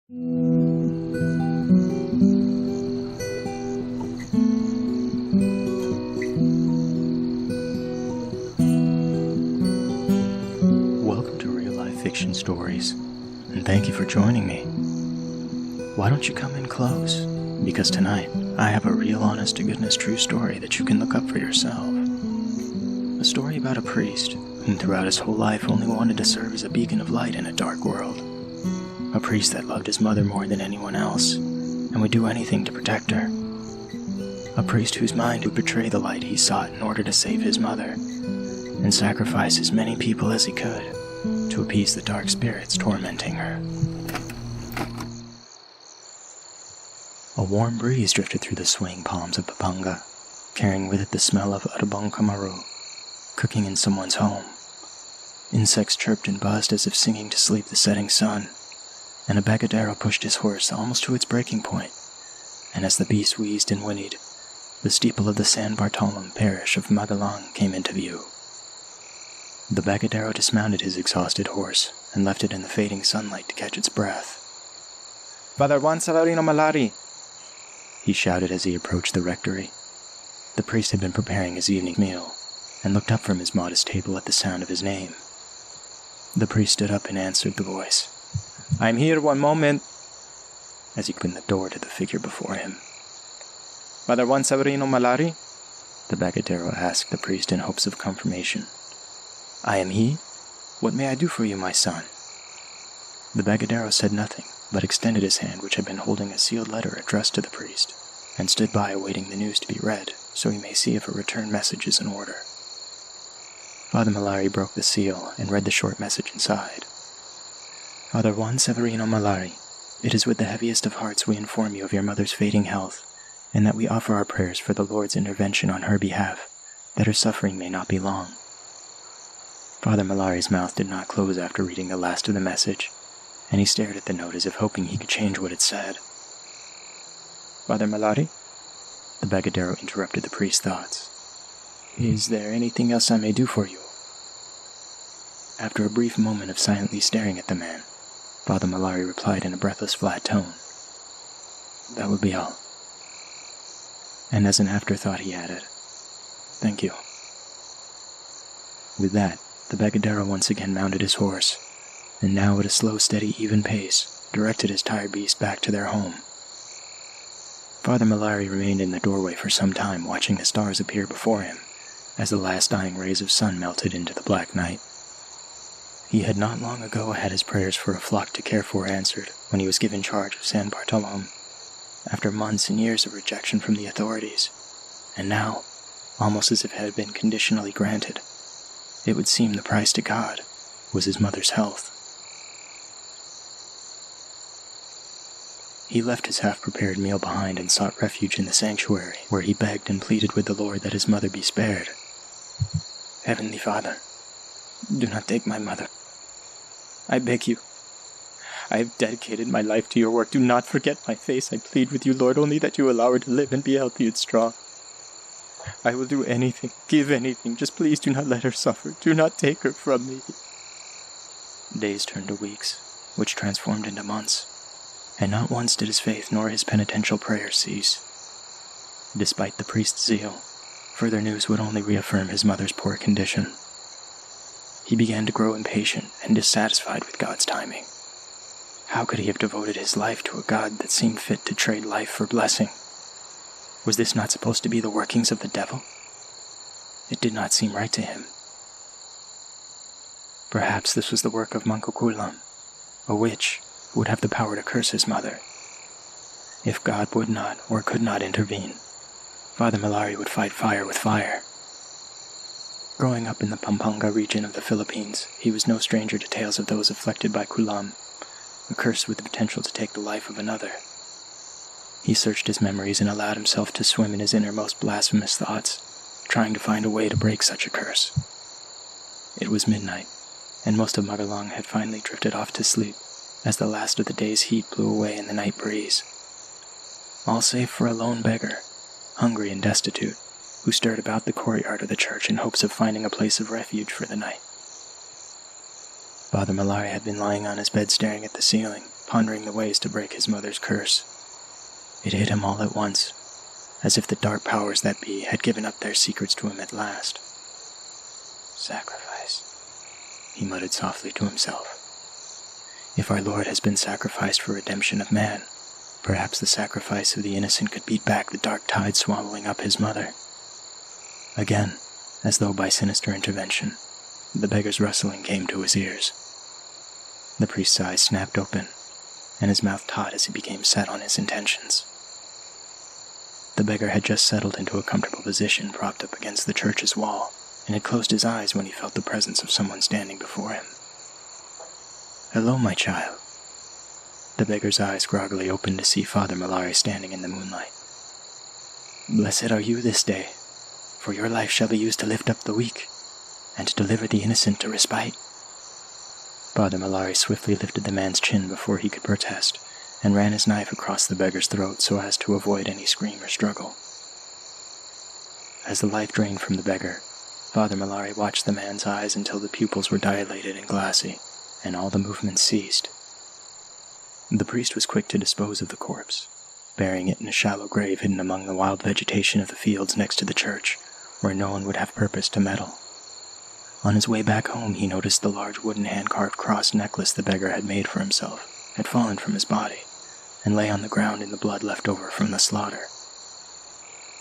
Welcome to Real Life Fiction Stories, and thank you for joining me. Why don't you come in close? Because tonight, I have a real honest-to-goodness true story that you can look up for yourself. A story about a priest who throughout his whole life only wanted to serve as a beacon of light in a dark world. A priest that loved his mother more than anyone else, and would do anything to protect her. A priest whose mind would betray the light he sought in order to save his mother, and sacrifice as many people as he could to appease the dark spirits tormenting her. A warm breeze drifted through the swaying palms of Pampanga, carrying with it the smell of adobong kamaru, cooking in someone's home. Insects chirped and buzzed as if singing to sleep the setting sun, and a bagadero pushed his horse almost to its breaking point, and as the beast wheezed and whinnied, the steeple of the San Bartolome parish of Magalang came into view. The bagadero dismounted his exhausted horse and left it in the fading sunlight to catch its breath. "Father Juan Severino Mallari!" he shouted as he approached the rectory. The priest had been preparing his evening meal, and looked up from his modest table at the sound of his name. The priest stood up and answered the voice. "I'm here, one moment," as he opened the door to the figure before him. "Father Juan Severino Mallari?" the bagadero asked the priest in hopes of confirmation. "I am he. What may I do for you, my son?" The bagadero said nothing, but extended his hand, which had been holding a sealed letter addressed to the priest, and stood by awaiting the news to be read, so he may see if a return message is in order. Father Mallari broke the seal and read the short message inside. "Father Juan Severino Mallari, it is with the heaviest of hearts we inform you of your mother's fading health, and that we offer our prayers for the Lord's intervention on her behalf, that her suffering may not be long." Father Mallari's mouth did not close after reading the last of the message, and he stared at the note as if hoping he could change what it said. "Father Mallari?" the bagadero interrupted the priest's thoughts. "Is there anything else I may do for you?" After a brief moment of silently staring at the man, Father Mallari replied in a breathless, flat tone, "That would be all." And as an afterthought he added, "Thank you." With that, the bagadero once again mounted his horse, and now at a slow, steady, even pace, directed his tired beast back to their home. Father Mallari remained in the doorway for some time, watching the stars appear before him, as the last dying rays of sun melted into the black night. He had not long ago had his prayers for a flock to care for answered when he was given charge of San Bartolome, after months and years of rejection from the authorities, and now, almost as if it had been conditionally granted, it would seem the price to God was his mother's health. He left his half-prepared meal behind and sought refuge in the sanctuary, where he begged and pleaded with the Lord that his mother be spared. "Heavenly Father, do not take my mother. I beg you. I have dedicated my life to your work. Do not forget my face. I plead with you, Lord, only that you allow her to live and be healthy and strong. I will do anything, give anything. Just please do not let her suffer. Do not take her from me." Days turned to weeks, which transformed into months, and not once did his faith nor his penitential prayers cease. Despite the priest's zeal, further news would only reaffirm his mother's poor condition. He began to grow impatient and dissatisfied with God's timing. How could he have devoted his life to a God that seemed fit to trade life for blessing? Was this not supposed to be the workings of the devil? It did not seem right to him. Perhaps this was the work of Mangkukulam, a witch who would have the power to curse his mother. If God would not or could not intervene, Father Mallari would fight fire with fire. Growing up in the Pampanga region of the Philippines, he was no stranger to tales of those afflicted by kulam, a curse with the potential to take the life of another. He searched his memories and allowed himself to swim in his innermost blasphemous thoughts, trying to find a way to break such a curse. It was midnight, and most of Magalang had finally drifted off to sleep as the last of the day's heat blew away in the night breeze. All save for a lone beggar, hungry and destitute, who stirred about the courtyard of the church in hopes of finding a place of refuge for the night. Father Mallari had been lying on his bed staring at the ceiling, pondering the ways to break his mother's curse. It hit him all at once, as if the dark powers that be had given up their secrets to him at last. Sacrifice, he muttered softly to himself. If our Lord has been sacrificed for redemption of man, perhaps the sacrifice of the innocent could beat back the dark tide swallowing up his mother. Again, as though by sinister intervention, the beggar's rustling came to his ears. The priest's eyes snapped open, and his mouth taut as he became set on his intentions. The beggar had just settled into a comfortable position propped up against the church's wall, and had closed his eyes when he felt the presence of someone standing before him. "Hello, my child." The beggar's eyes groggily opened to see Father Mallari standing in the moonlight. "Blessed are you this day, for your life shall be used to lift up the weak, and to deliver the innocent to respite." Father Mallari swiftly lifted the man's chin before he could protest, and ran his knife across the beggar's throat so as to avoid any scream or struggle. As the life drained from the beggar, Father Mallari watched the man's eyes until the pupils were dilated and glassy, and all the movements ceased. The priest was quick to dispose of the corpse, burying it in a shallow grave hidden among the wild vegetation of the fields next to the church, where no one would have purpose to meddle. On his way back home, he noticed the large wooden hand-carved cross necklace the beggar had made for himself had fallen from his body, and lay on the ground in the blood left over from the slaughter.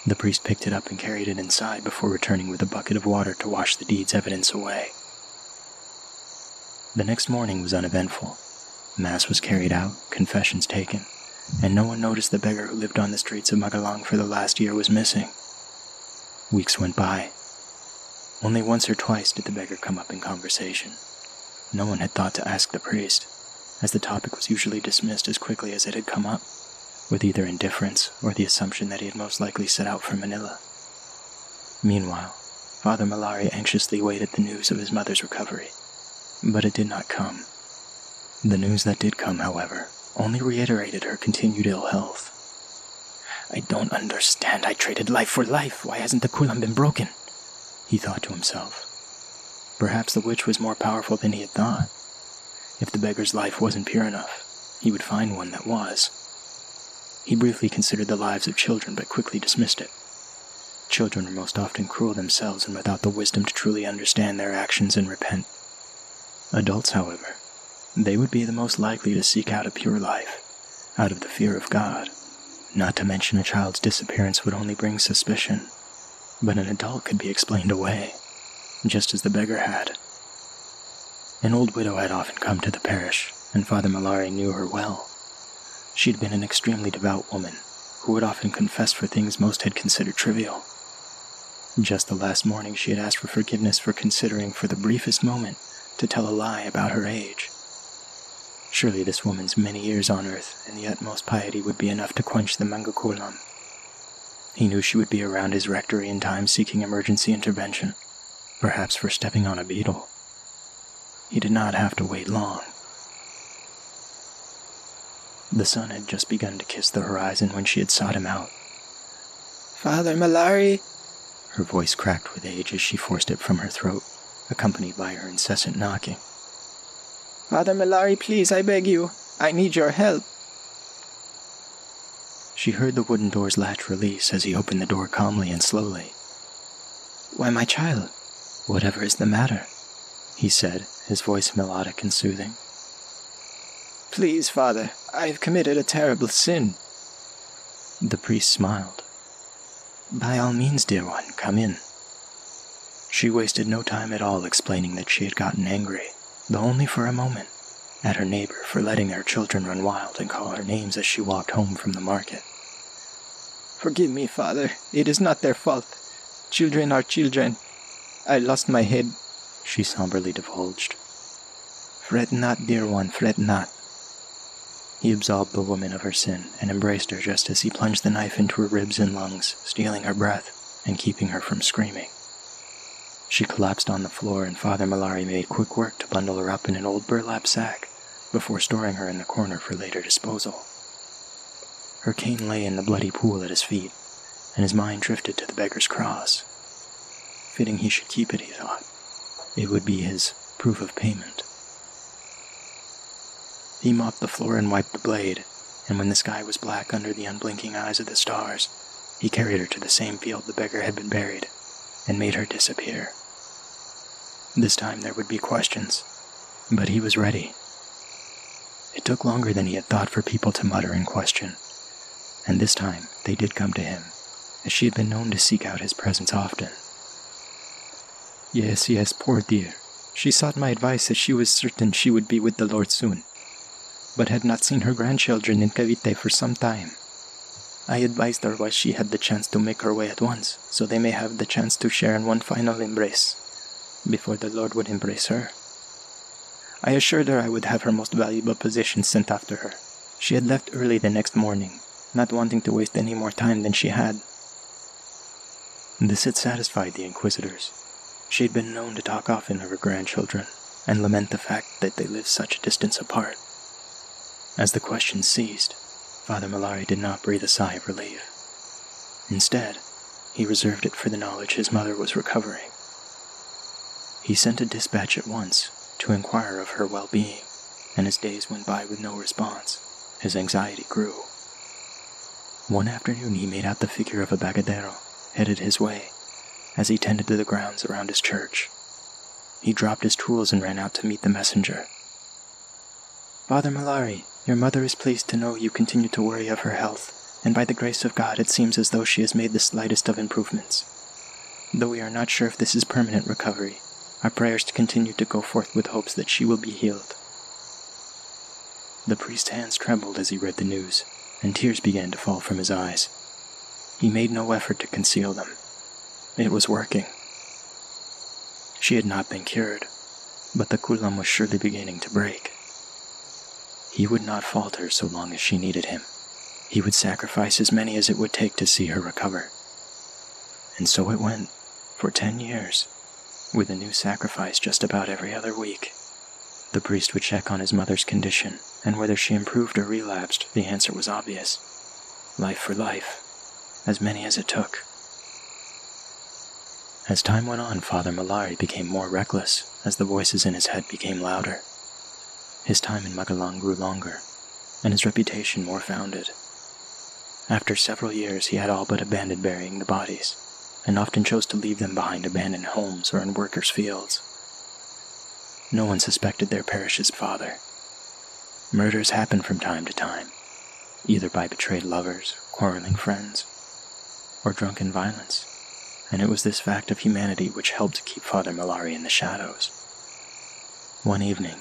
The priest picked it up and carried it inside before returning with a bucket of water to wash the deed's evidence away. The next morning was uneventful. Mass was carried out, confessions taken, and no one noticed the beggar who lived on the streets of Magalang for the last year was missing. Weeks went by. Only once or twice did the beggar come up in conversation. No one had thought to ask the priest, as the topic was usually dismissed as quickly as it had come up, with either indifference or the assumption that he had most likely set out for Manila. Meanwhile, Father Mallari anxiously waited the news of his mother's recovery, but it did not come. The news that did come, however, only reiterated her continued ill health. "I don't understand. I traded life for life. Why hasn't the kulam been broken?" he thought to himself. Perhaps the witch was more powerful than he had thought. If the beggar's life wasn't pure enough, he would find one that was. He briefly considered the lives of children, but quickly dismissed it. Children are most often cruel themselves and without the wisdom to truly understand their actions and repent. Adults, however, they would be the most likely to seek out a pure life, out of the fear of God. Not to mention a child's disappearance would only bring suspicion, but an adult could be explained away, just as the beggar had. An old widow had often come to the parish, and Father Mallari knew her well. She had been an extremely devout woman, who would often confess for things most had considered trivial. Just the last morning she had asked for forgiveness for considering for the briefest moment to tell a lie about her age. Surely this woman's many years on earth and the utmost piety would be enough to quench the mangakulam. He knew she would be around his rectory in time seeking emergency intervention, perhaps for stepping on a beetle. He did not have to wait long. The sun had just begun to kiss the horizon when she had sought him out. "Father Mallari!" Her voice cracked with age as she forced it from her throat, accompanied by her incessant knocking. "Father Mallari, please, I beg you. I need your help." She heard the wooden door's latch release as he opened the door calmly and slowly. "Why, my child, whatever is the matter?" he said, his voice melodic and soothing. "Please, Father, I have committed a terrible sin." The priest smiled. "By all means, dear one, come in." She wasted no time at all explaining that she had gotten angry, though only for a moment, at her neighbor for letting her children run wild and call her names as she walked home from the market. "Forgive me, Father. It is not their fault. Children are children. I lost my head," she somberly divulged. "Fret not, dear one, fret not." He absolved the woman of her sin and embraced her just as he plunged the knife into her ribs and lungs, stealing her breath and keeping her from screaming. She collapsed on the floor, and Father Mallari made quick work to bundle her up in an old burlap sack before storing her in the corner for later disposal. Her cane lay in the bloody pool at his feet, and his mind drifted to the beggar's cross. Fitting he should keep it, he thought. It would be his proof of payment. He mopped the floor and wiped the blade, and when the sky was black under the unblinking eyes of the stars, he carried her to the same field the beggar had been buried, and made her disappear. This time there would be questions, but he was ready. It took longer than he had thought for people to mutter and question, and this time they did come to him, as she had been known to seek out his presence often. Yes, poor dear. She sought my advice as she was certain she would be with the Lord soon, but had not seen her grandchildren in Cavite for some time. I advised her while she had the chance to make her way at once, so they may have the chance to share in one final embrace, before the Lord would embrace her. I assured her I would have her most valuable possessions sent after her. She had left early the next morning, not wanting to waste any more time than she had. This had satisfied the inquisitors. She had been known to talk often of her grandchildren, and lament the fact that they lived such a distance apart. As the questions ceased, Father Mallari did not breathe a sigh of relief. Instead, he reserved it for the knowledge his mother was recovering. He sent a dispatch at once to inquire of her well-being, and as days went by with no response, his anxiety grew. One afternoon he made out the figure of a bagadero, headed his way, as he tended to the grounds around his church. He dropped his tools and ran out to meet the messenger. Father Mallari, your mother is pleased to know you continue to worry of her health, and by the grace of God it seems as though she has made the slightest of improvements. Though we are not sure if this is permanent recovery, our prayers to continue to go forth with hopes that she will be healed. The priest's hands trembled as he read the news, and tears began to fall from his eyes. He made no effort to conceal them. It was working. She had not been cured, but the kulam was surely beginning to break. He would not falter so long as she needed him. He would sacrifice as many as it would take to see her recover. And so it went, for 10 years, with a new sacrifice just about every other week. The priest would check on his mother's condition, and whether she improved or relapsed, the answer was obvious. Life for life, as many as it took. As time went on, Father Mallari became more reckless as the voices in his head became louder. His time in Magalang grew longer, and his reputation more founded. After several years, he had all but abandoned burying the bodies, and often chose to leave them behind abandoned homes or in workers' fields. No one suspected their parish's father. Murders happened from time to time, either by betrayed lovers, quarreling friends, or drunken violence, and it was this fact of humanity which helped keep Father Mallari in the shadows. One evening,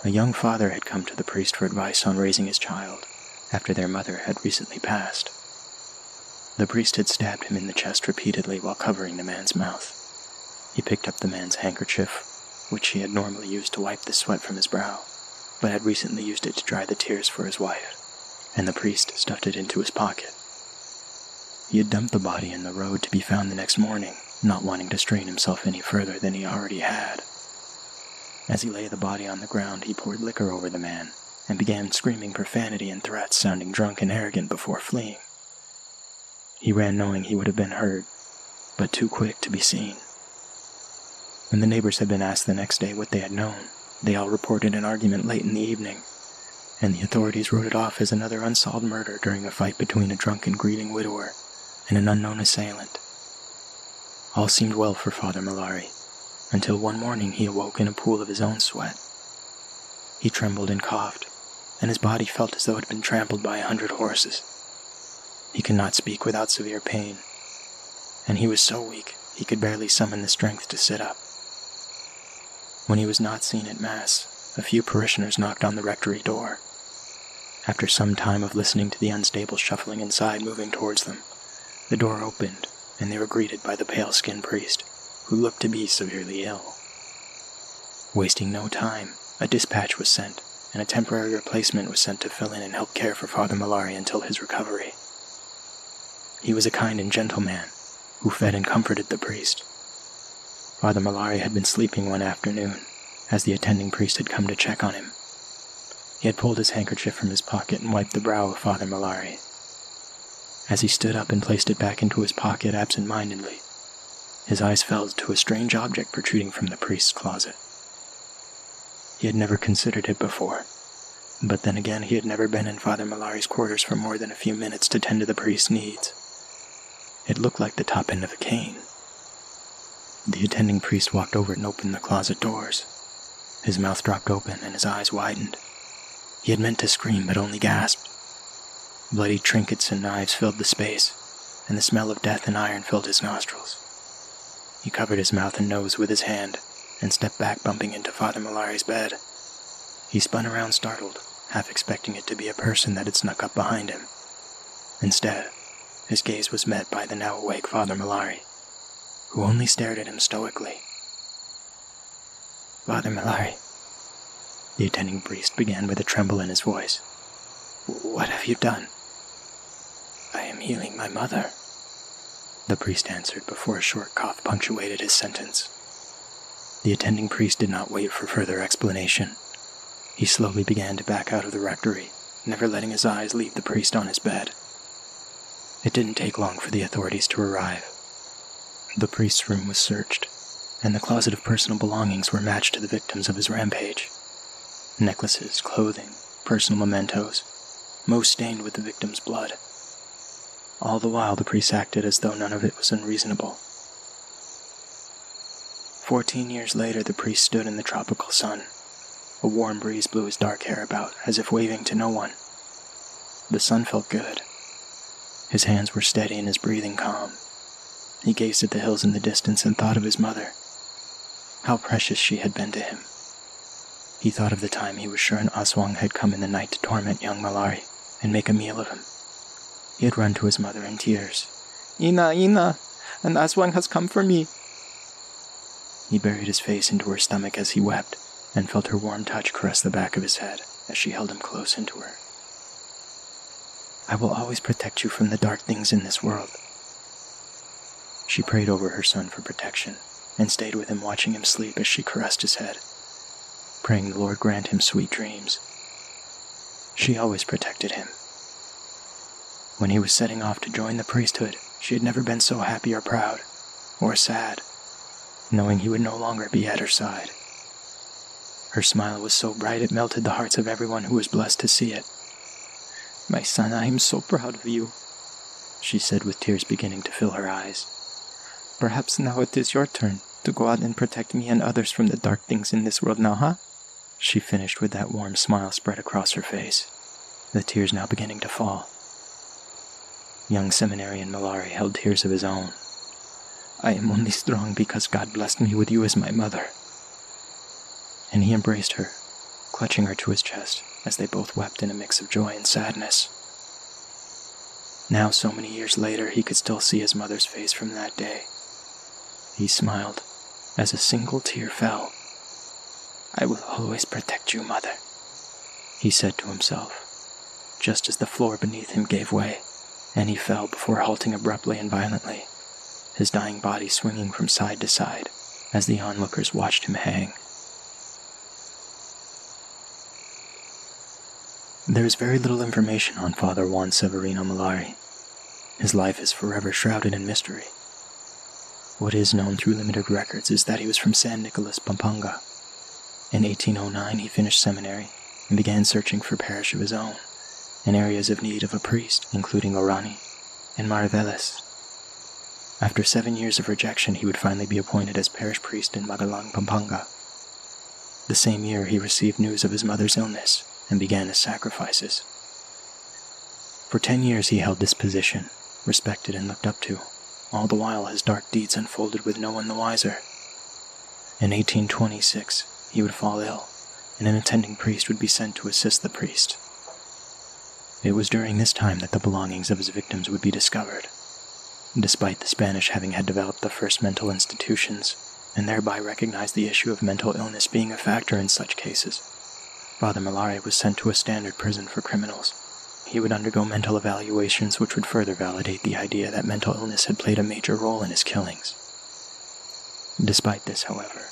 a young father had come to the priest for advice on raising his child, after their mother had recently passed. The priest had stabbed him in the chest repeatedly while covering the man's mouth. He picked up the man's handkerchief, which he had normally used to wipe the sweat from his brow, but had recently used it to dry the tears for his wife, and the priest stuffed it into his pocket. He had dumped the body in the road to be found the next morning, not wanting to strain himself any further than he already had. As he lay the body on the ground, he poured liquor over the man, and began screaming profanity and threats, sounding drunk and arrogant before fleeing. He ran knowing he would have been heard, but too quick to be seen. When the neighbors had been asked the next day what they had known, they all reported an argument late in the evening, and the authorities wrote it off as another unsolved murder during a fight between a drunken grieving widower and an unknown assailant. All seemed well for Father Mallari, until one morning he awoke in a pool of his own sweat. He trembled and coughed, and his body felt as though it had been trampled by 100 horses. He could not speak without severe pain, and he was so weak he could barely summon the strength to sit up. When he was not seen at Mass, a few parishioners knocked on the rectory door. After some time of listening to the unstable shuffling inside moving towards them, the door opened, and they were greeted by the pale-skinned priest, who looked to be severely ill. Wasting no time, a dispatch was sent, and a temporary replacement was sent to fill in and help care for Father Mallari until his recovery. He was a kind and gentle man, who fed and comforted the priest. Father Mallari had been sleeping one afternoon, as the attending priest had come to check on him. He had pulled his handkerchief from his pocket and wiped the brow of Father Mallari. As he stood up and placed it back into his pocket absent-mindedly, his eyes fell to a strange object protruding from the priest's closet. He had never considered it before, But then again, he had never been in Father Mallari's quarters for more than a few minutes to tend to the priest's needs. It looked like the top end of a cane. The attending priest walked over and opened the closet doors. His mouth dropped open and his eyes widened. He had meant to scream, but only gasped. Bloody trinkets and knives filled the space, and the smell of death and iron filled his nostrils. He covered his mouth and nose with his hand, and stepped back, bumping into Father Mallari's bed. He spun around startled, half expecting it to be a person that had snuck up behind him. Instead, his gaze was met by the now awake Father Mallari, who only stared at him stoically. "Father Mallari," the attending priest began with a tremble in his voice. "What have you done?" "I am healing my mother," the priest answered before a short cough punctuated his sentence. The attending priest did not wait for further explanation. He slowly began to back out of the rectory, never letting his eyes leave the priest on his bed. It didn't take long for the authorities to arrive. The priest's room was searched, and the closet of personal belongings were matched to the victims of his rampage. Necklaces, clothing, personal mementos, most stained with the victim's blood. All the while the priest acted as though none of it was unreasonable. 14 years later, the priest stood in the tropical sun. A warm breeze blew his dark hair about, as if waving to no one. The sun felt good. His hands were steady and his breathing calm. He gazed at the hills in the distance and thought of his mother. How precious she had been to him. He thought of the time he was sure an Aswang had come in the night to torment young Mallari and make a meal of him. He had run to his mother in tears. "Ina, Ina, an Aswang has come for me." He buried his face into her stomach as he wept, and felt her warm touch caress the back of his head as she held him close into her. "I will always protect you from the dark things in this world." She prayed over her son for protection, and stayed with him watching him sleep as she caressed his head, praying the Lord grant him sweet dreams. She always protected him. When he was setting off to join the priesthood, she had never been so happy or proud, or sad, knowing he would no longer be at her side. Her smile was so bright it melted the hearts of everyone who was blessed to see it. "My son, I am so proud of you," she said with tears beginning to fill her eyes. "Perhaps now it is your turn to go out and protect me and others from the dark things in this world now, huh?" She finished with that warm smile spread across her face, the tears now beginning to fall. Young seminarian Mallari held tears of his own. "I am only strong because God blessed me with you as my mother." And he embraced her, clutching her to his chest as they both wept in a mix of joy and sadness. Now, so many years later, he could still see his mother's face from that day. He smiled as a single tear fell. "I will always protect you, Mother," he said to himself, just as the floor beneath him gave way, and he fell before halting abruptly and violently, his dying body swinging from side to side as the onlookers watched him hang. There is very little information on Father Juan Severino Mallari. His life is forever shrouded in mystery. What is known through limited records is that he was from San Nicolas, Pampanga. In 1809 he finished seminary and began searching for parish of his own, in areas of need of a priest, including Orani and Mariveles. After 7 years of rejection, he would finally be appointed as parish priest in Magalang, Pampanga. The same year he received news of his mother's illness and began his sacrifices. For 10 years he held this position, respected and looked up to, all the while his dark deeds unfolded with no one the wiser. In 1826, he would fall ill, and an attending priest would be sent to assist the priest. It was during this time that the belongings of his victims would be discovered. Despite the Spanish having had developed the first mental institutions, and thereby recognized the issue of mental illness being a factor in such cases, Father Mallari was sent to a standard prison for criminals. He would undergo mental evaluations which would further validate the idea that mental illness had played a major role in his killings. Despite this, however,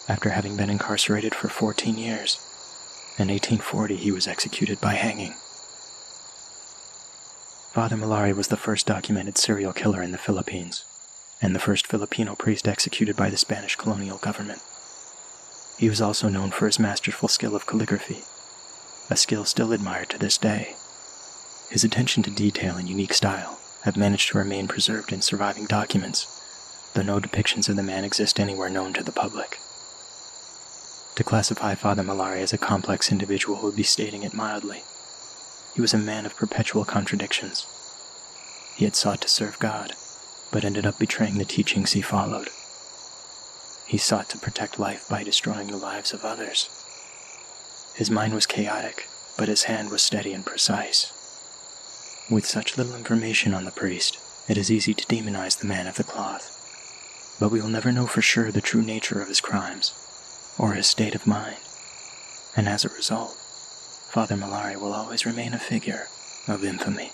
after having been incarcerated for 14 years, in 1840 he was executed by hanging. Father Mallari was the first documented serial killer in the Philippines, and the first Filipino priest executed by the Spanish colonial government. He was also known for his masterful skill of calligraphy. a skill still admired to this day. His attention to detail and unique style have managed to remain preserved in surviving documents, though no depictions of the man exist anywhere known to the public. To classify Father Mallari as a complex individual would be stating it mildly. He was a man of perpetual contradictions. He had sought to serve God, but ended up betraying the teachings he followed. He sought to protect life by destroying the lives of others. His mind was chaotic, but his hand was steady and precise. With such little information on the priest, it is easy to demonize the man of the cloth. But we will never know for sure the true nature of his crimes, or his state of mind. And as a result, Father Mallari will always remain a figure of infamy.